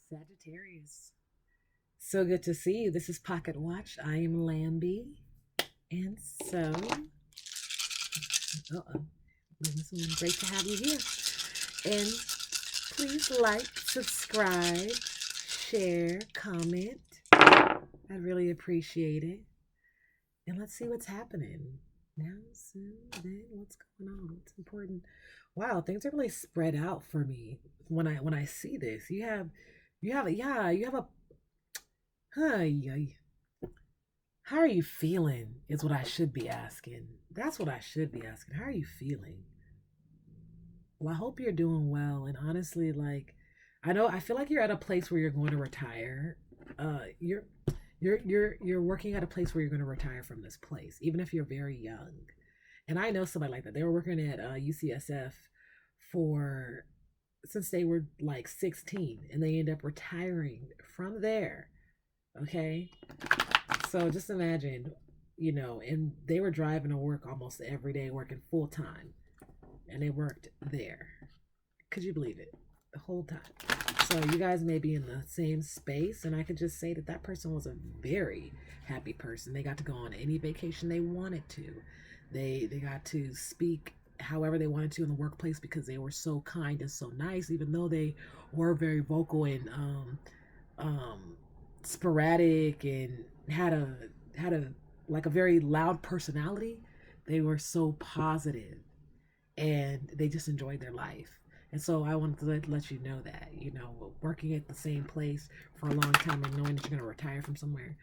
Sagittarius. So good to see you. This is Pocket Watch. I am Lambie. And so, uh-oh. Great to have you here. And please like, subscribe, share, comment. I really appreciate it. And let's see what's happening. Now, soon, then, what's going on? What's important? Wow, things are really spread out for me when I see this. You have a huh, yeah. How are you feeling? Is what I should be asking. That's what I should be asking. How are you feeling? Well, I hope you're doing well. And honestly, like, I feel like you're at a place where you're going to retire. You're you're working at a place where you're going to retire from this place, even if you're very young. And I know somebody like that. They were working at UCSF for since they were like 16, and they end up retiring from there. Okay, so just imagine, and they were driving to work almost every day, working full time, and they worked there. Could you believe it? The whole time. So you guys may be in the same space, and I could just say that that person was a very happy person. They got to go on any vacation they wanted to. They got to speak however they wanted to in the workplace because they were so kind and so nice, even though they were very vocal and um, sporadic and had a like a very loud personality. They were so positive and they just enjoyed their life. And so I wanted to let you know that, working at the same place for a long time and knowing that you're going to retire from somewhere,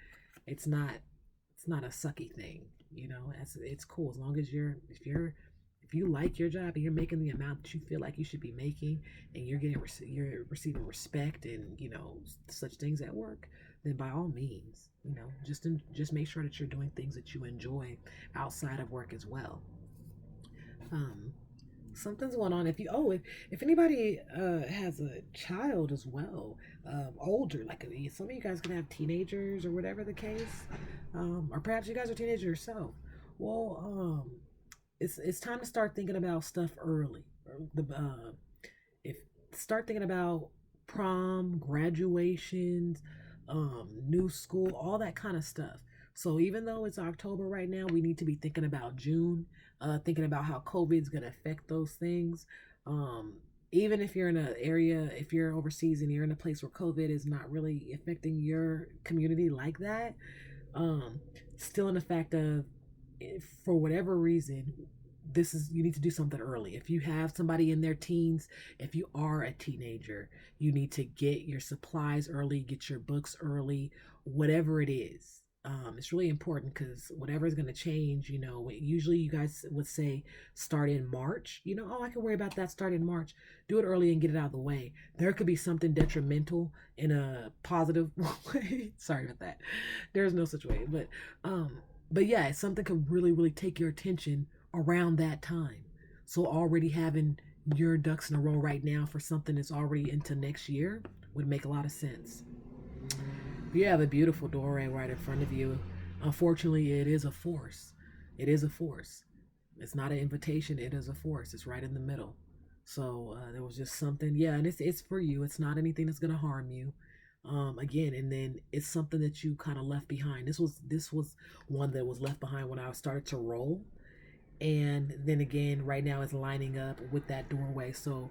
it's not it's not a sucky thing. It's cool as long as if you like your job and you're making the amount that you feel like you should be making, and you're receiving respect and such things at work, then by all means, just make sure that you're doing things that you enjoy outside of work as well. um Something's going on. If anybody has a child as well, older, like some of you guys can have teenagers or whatever the case, or perhaps you guys are teenagers yourself. Well, it's time to start thinking about stuff early. If Start thinking about prom, graduations, new school, all that kind of stuff. So even though it's October right now, we need to be thinking about June, thinking about how COVID's going to affect those things. Um, Even if you're in an area, if you're overseas and you're in a place where COVID is not really affecting your community like that, um, still in the fact of, if for whatever reason, you need to do something early. If you have somebody in their teens, if you are a teenager, you need to get your supplies early, get your books early, whatever it is. It's really important because whatever is going to change, usually you guys would say start in March. Oh, I can worry about that. Start in March. Do it early and get it out of the way. There could be something detrimental in a positive way. Sorry about that. There's no such way, but yeah, something could really, really take your attention around that time. So already having your ducks in a row right now for something that's already into next year would make a lot of sense. You have a beautiful doorway right in front of you. Unfortunately, it is a force. It is a force. It's not an invitation. It is a force. It's right in the middle. So there was just something, yeah, and it's for you. It's not anything that's gonna harm you. Again, and then it's something that you kind of left behind. This was one that was left behind when I started to roll, and then again right now it's lining up with that doorway. So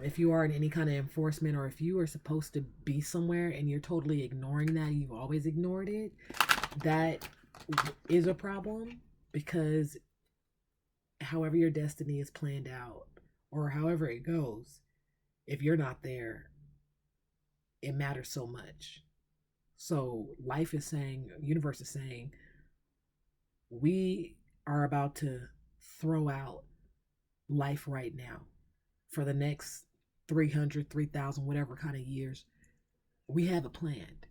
if you are in any kind of enforcement, or if you are supposed to be somewhere and you're totally ignoring that, you've always ignored it, that is a problem. Because however your destiny is planned out, or however it goes, if you're not there, it matters so much. So life is saying, universe is saying, we are about to throw out life right now for the next 300, 3,000, whatever kind of years. We have it planned.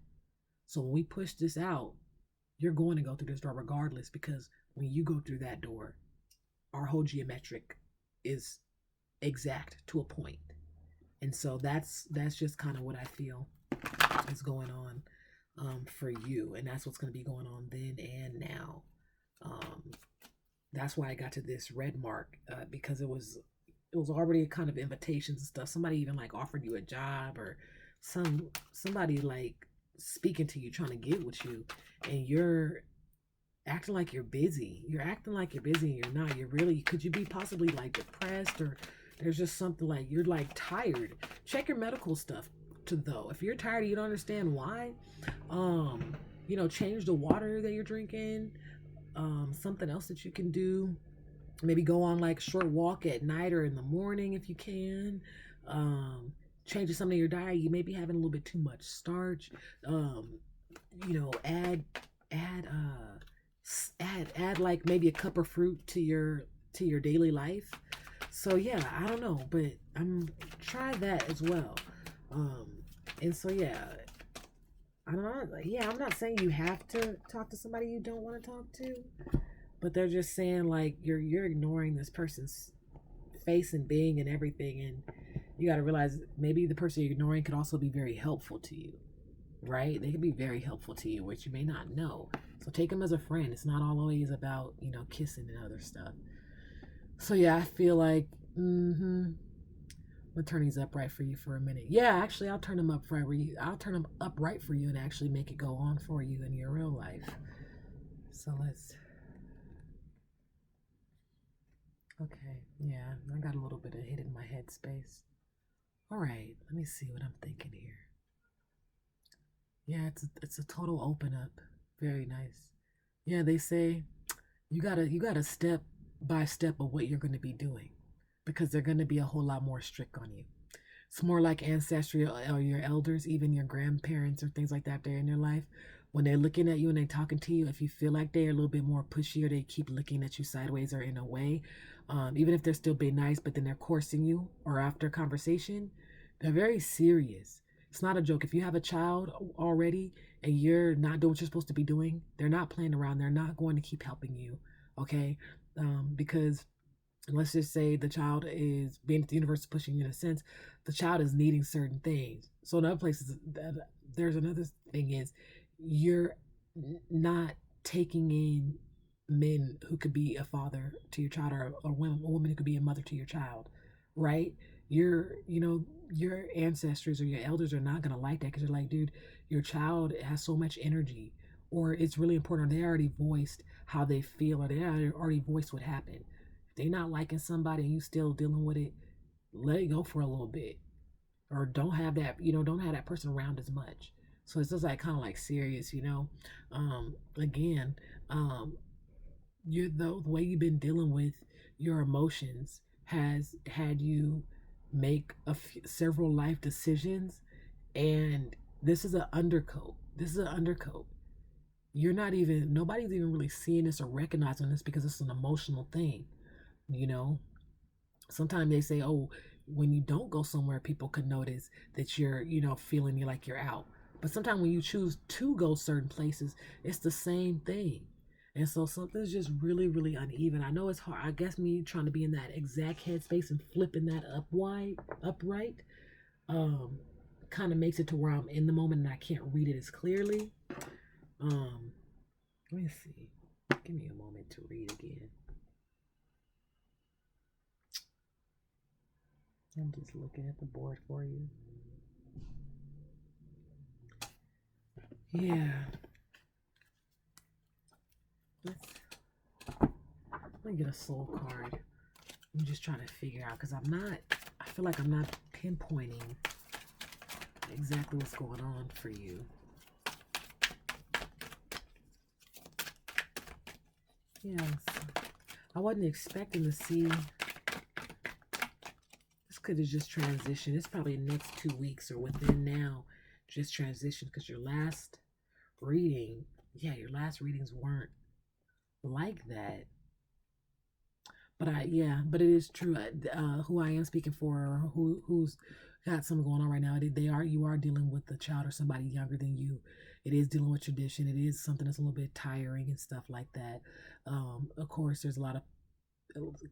So when we push this out, you're going to go through this door regardless, because when you go through that door, our whole geometric is exact to a point. And so that's just kind of what I feel is going on, for you, and that's what's going to be going on then and now. Um, that's why I got to this red mark, because it was already kind of invitations and stuff. Somebody even like offered you a job, or somebody like speaking to you, trying to get with you, and you're acting like you're busy. You're acting like you're busy and you're not. You're really, could you be possibly like depressed, or there's just something like you're like tired? Check your medical stuff to though. If you're tired and you don't understand why, um, change the water that you're drinking. Something else that you can do, maybe go on like a short walk at night or in the morning if you can. Um, Changing some of your diet. You may be having a little bit too much starch. Um, add add like maybe a cup of fruit to your daily life. So yeah, I don't know, but I'm try that as well. Um, and so yeah, I don't know. Yeah, I'm not saying you have to talk to somebody you don't want to talk to, but they're just saying like you're ignoring this person's face and being and everything, and you got to realize maybe the person you're ignoring could also be very helpful to you, right? They could be very helpful to you, which you may not know. So take them as a friend. It's not always about kissing and other stuff. So yeah, I feel like I'm gonna turn these up right for you for a minute. Yeah, actually, I'll turn them up for you. I'll turn them up right for you and actually make it go on for you in your real life. So let's. Okay, yeah, I got a little bit of hit in my headspace. All right, let me see what I'm thinking here. Yeah, it's a total open up. Very nice. Yeah, they say you gotta step by step of what you're gonna be doing, because they're gonna be a whole lot more strict on you. It's more like ancestry or your elders, even your grandparents or things like that there in your life. When they're looking at you and they're talking to you, if you feel like they're a little bit more pushy or they keep looking at you sideways or in a way, even if they're still being nice, but then they're coursing you or after conversation, they're very serious. It's not a joke. If you have a child already and you're not doing what you're supposed to be doing, they're not playing around. They're not going to keep helping you, okay? Because let's just say the child is being at the universe pushing you in a sense, the child is needing certain things. So in other places, there's another thing is you're not taking in men who could be a father to your child, or a woman who could be a mother to your child, right? Your ancestors or your elders are not going to like that, because you're like, dude, your child has so much energy, or it's really important, or they already voiced how they feel, or they already voiced what happened. If they're not liking somebody and you still dealing with it, let it go for a little bit, or don't have that person around as much. So it's just like kind of like serious. Again, um, the way you've been dealing with your emotions has had you make several life decisions, and this is an undercoat. This is an undercoat. Nobody's even really seeing this or recognizing this, because it's an emotional thing. You know, sometimes they say, oh, when you don't go somewhere, people could notice that you're, feeling you like you're out. But sometimes when you choose to go certain places, it's the same thing. And so something's just really, really uneven. I know it's hard. I guess me trying to be in that exact headspace and flipping that upright, um, kind of makes it to where I'm in the moment and I can't read it as clearly. Um, Let me see. Give me a moment to read again. I'm just looking at the board for you. Yeah. Let me get a soul card. I'm just trying to figure out, because I feel like I'm not pinpointing exactly what's going on for you. Yes. I wasn't expecting to see. This could have just transitioned. It's probably the next 2 weeks or within now, just transition, because your last last readings weren't like that. But it is true. Who I am speaking for, or who's got something going on right now, you are dealing with a child or somebody younger than you. It is dealing with tradition. It is something that's a little bit tiring and stuff like that. Of course, there's a lot of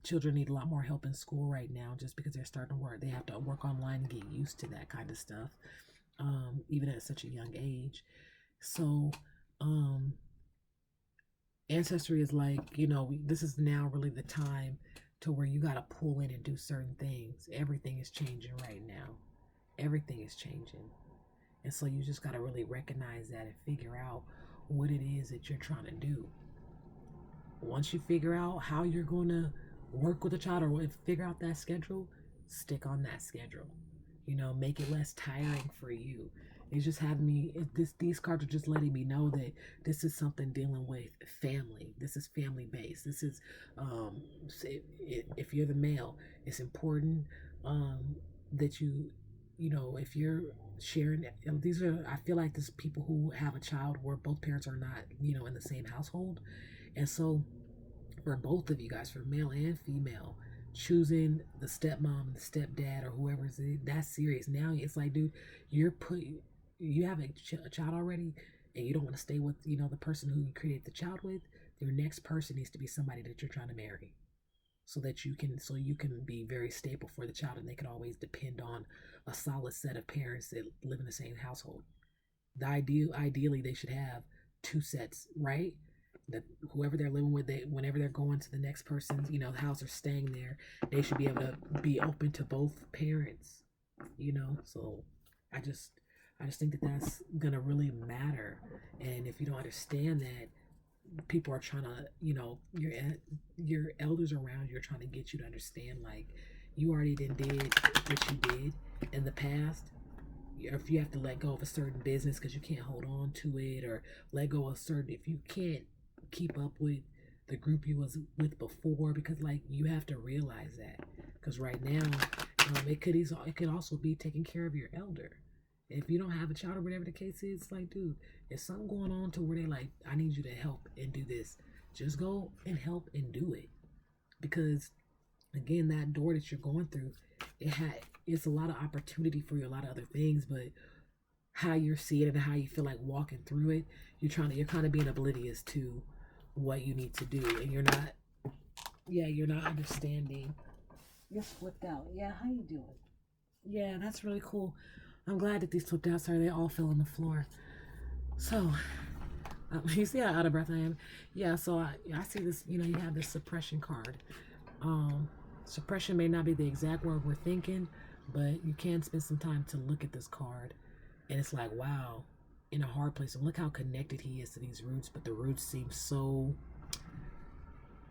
children need a lot more help in school right now, just because they're starting to work. They have to work online and get used to that kind of stuff, even at such a young age. So, um, ancestry is like, this is now really the time to where you got to pull in and do certain things. Everything is changing right now. Everything is changing. And so you just got to really recognize that and figure out what it is that you're trying to do. Once you figure out how you're going to work with a child or figure out that schedule, stick on that schedule. Make it less tiring for you. It's just having me. These cards are just letting me know that this is something dealing with family. This is family based. This is, if you're the male, it's important that if you're sharing. These are. I feel like this people who have a child where both parents are not, in the same household, and so for both of you guys, for male and female, choosing the stepmom, the stepdad, or whoever's that's serious. Now it's like, dude, you have a child already, and you don't want to stay with the person who you created the child with. Your next person needs to be somebody that you're trying to marry, so you can be very stable for the child, and they can always depend on a solid set of parents that live in the same household. Ideally, they should have two sets, right? That whoever they're living with, whenever they're going to the next person's house or staying there, they should be able to be open to both parents. So I just think that that's gonna really matter. And if you don't understand that, people are trying to, your elders around you are trying to get you to understand, like, you already did what you did in the past. If you have to let go of a certain business because you can't hold on to it, or let go of if you can't keep up with the group you was with before, because like, you have to realize that, because right now, it could also be taking care of your elder. If you don't have a child or whatever the case is, it's like, dude, if something going on to where they like, I need you to help and do this, just go and help and do it. Because again, that door that you're going through, it's a lot of opportunity for you, a lot of other things, but how you're seeing it and how you feel like walking through it, you're kind of being oblivious to what you need to do, and you're not understanding. You're flipped out. Yeah, how you doing? Yeah, that's really cool. I'm glad that these flipped out. Sorry, they all fell on the floor. So, you see how out of breath I am? Yeah, so I see this, you have this suppression card. Suppression may not be the exact word we're thinking, but you can spend some time to look at this card. And it's like, wow, in a hard place. And look how connected he is to these roots, but the roots seem so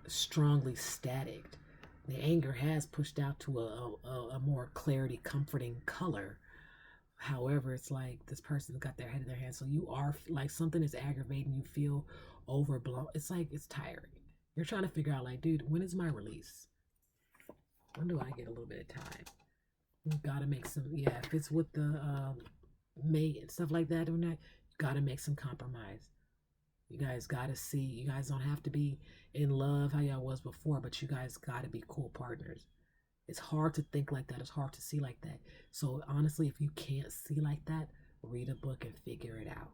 strongly static. The anger has pushed out to a more clarity, comforting color. However, it's like this person's got their head in their hands. So you are like, something is aggravating. You feel overblown. It's like, it's tiring. You're trying to figure out, like, dude, when is my release? When do I get a little bit of time? You gotta make some, if it's with the mate and stuff like that, or not, you gotta make some compromise. You guys gotta see, you guys don't have to be in love how y'all was before, but you guys gotta be cool partners. It's hard to think like that. It's hard to see like that. So honestly, if you can't see like that, read a book and figure it out.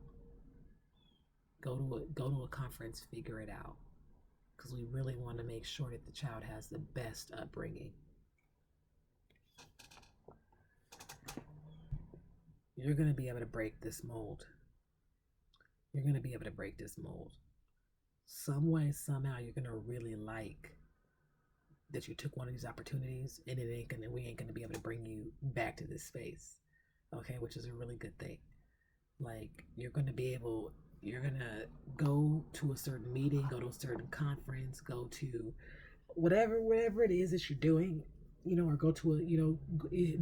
Go to a conference, figure it out. Because we really want to make sure that the child has the best upbringing. You're going to be able to break this mold. You're going to be able to break this mold. Some way, somehow, you're going to really like that you took one of these opportunities, and we ain't gonna be able to bring you back to this space, okay? Which is a really good thing. Like, you're gonna go to a certain meeting, go to a certain conference, go to whatever it is that you're doing, or go to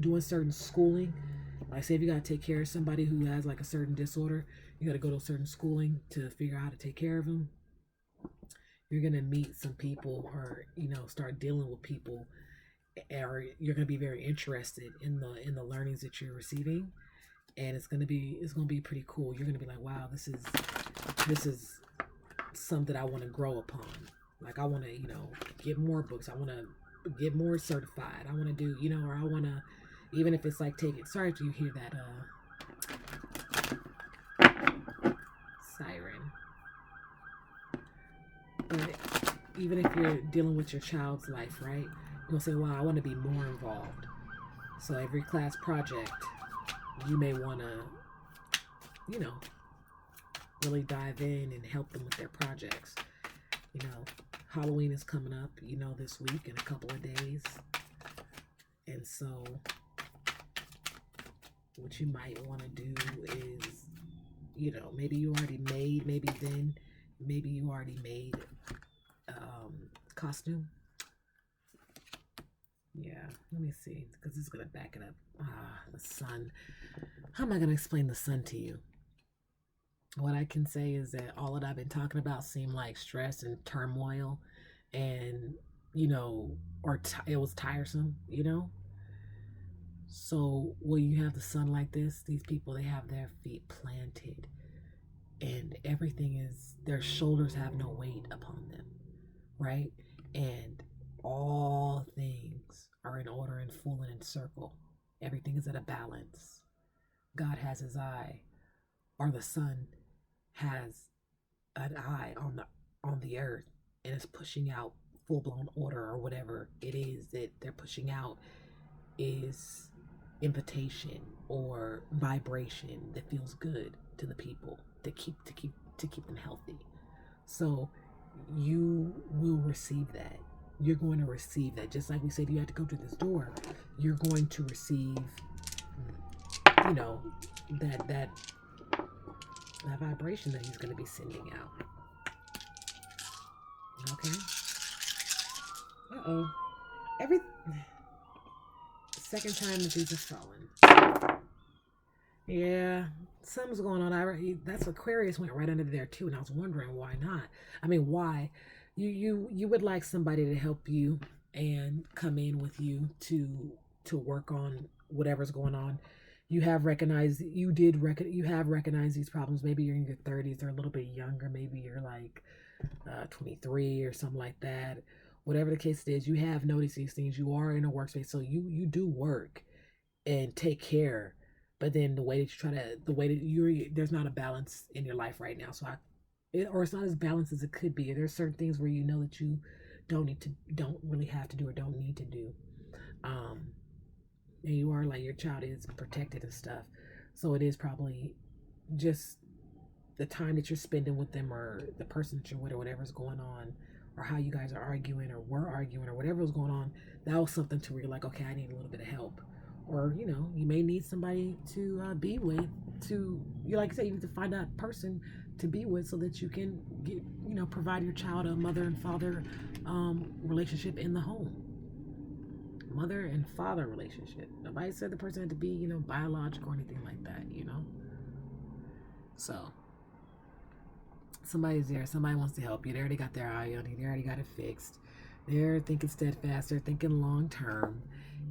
doing certain schooling. Like, say if you gotta take care of somebody who has like a certain disorder, you gotta go to a certain schooling to figure out how to take care of them. You're going to meet some people, or start dealing with people, or you're going to be very interested in the learnings that you're receiving, and it's going to be pretty cool. You're going to be like, wow, this is something I want to grow upon. Like, I want to get more books, I want to get more certified, I want to do or I want to, even if it's like taking, sorry if you hear that siren. But even if you're dealing with your child's life, right? You're going to say, wow, I want to be more involved. So every class project, you may want to, really dive in and help them with their projects. Halloween is coming up, this week in a couple of days. And so what you might want to do maybe you already made, maybe you already made costume. Yeah, let me see, because it's going to back it up. The sun. How am I going to explain the sun to you? What I can say is that all that I've been talking about seemed like stress and turmoil, and, it was tiresome. So when you have the sun like this, these people, they have their feet planted, and their shoulders have no weight upon them, right? And all things are in order and full and in circle. Everything is at a balance. God has his eye, or the sun has an eye on the earth, and it's pushing out full blown order, or whatever it is that they're pushing out is invitation or vibration that feels good to the people, to keep them healthy. So you will receive that. You're going to receive that. Just like we said, you have to go to this door. You're going to receive, that vibration that he's going to be sending out. Okay. Uh-oh. Every second time that Jesus fallen. Yeah, something's going on. That's Aquarius went right under there too, and I was wondering why not. I mean, why? You would like somebody to help you and come in with you to work on whatever's going on. You have recognized these problems. Maybe you're in your 30s or a little bit younger. Maybe you're like 23 or something like that. Whatever the case is, you have noticed these things. You are in a workspace, so you do work and take care. But then there's not a balance in your life right now. Or it's not as balanced as it could be. There's certain things where you know that you don't really have to do or don't need to do. And you are like, your child is protected and stuff. So it is probably just the time that you're spending with them, or the person that you're with, or whatever's going on, or how you guys are arguing or were arguing or whatever was going on. That was something to where you're like, okay, I need a little bit of help. Or, you may need somebody to be with, like I said, you need to find that person to be with so that you can get, provide your child a mother and father relationship in the home. Mother and father relationship. Nobody said the person had to be, biological or anything like that. So somebody's there. Somebody wants to help you. They already got their eye on you. They already got it fixed. They're thinking steadfast. They're thinking long term.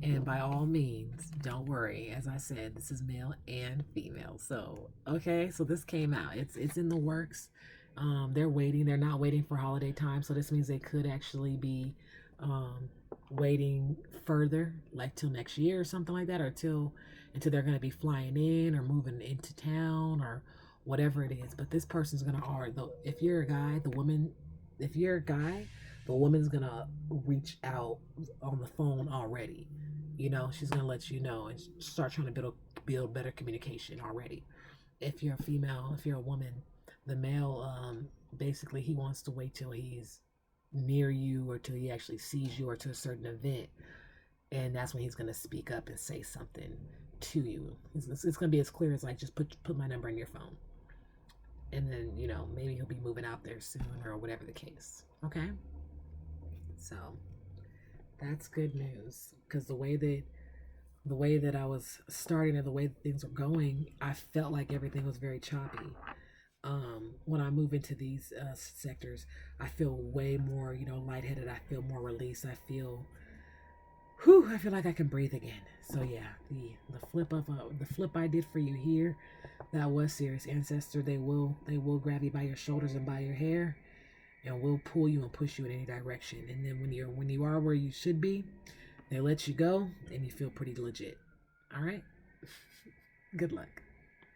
And by all means, don't worry. As I said, this is male and female. So, okay. So this came out. It's in the works. They're waiting. They're not waiting for holiday time. So this means they could actually be waiting further, like till next year or something like that, or until they're going to be flying in or moving into town or whatever it is. But this person's going to, if you're a guy, the woman's going to reach out on the phone already. She's going to let you know and start trying to build better communication already. If you're a female, if you're a woman, the male, basically he wants to wait till he's near you or till he actually sees you or to a certain event, and that's when he's going to speak up and say something to you. It's going to be as clear as like, just put my number in your phone, and then maybe he'll be moving out there soon or whatever the case. Okay, so that's good news, because the way that I was starting and the way that things were going, I felt like everything was very choppy. When I move into these sectors, I feel way more, lightheaded. I feel more released. I feel like I can breathe again. So yeah, the flip I did for you here, that was serious. Ancestor, they will grab you by your shoulders and by your hair, and will pull you and push you in any direction. And then when you are where you should be, they let you go, and you feel pretty legit. All right. Good luck.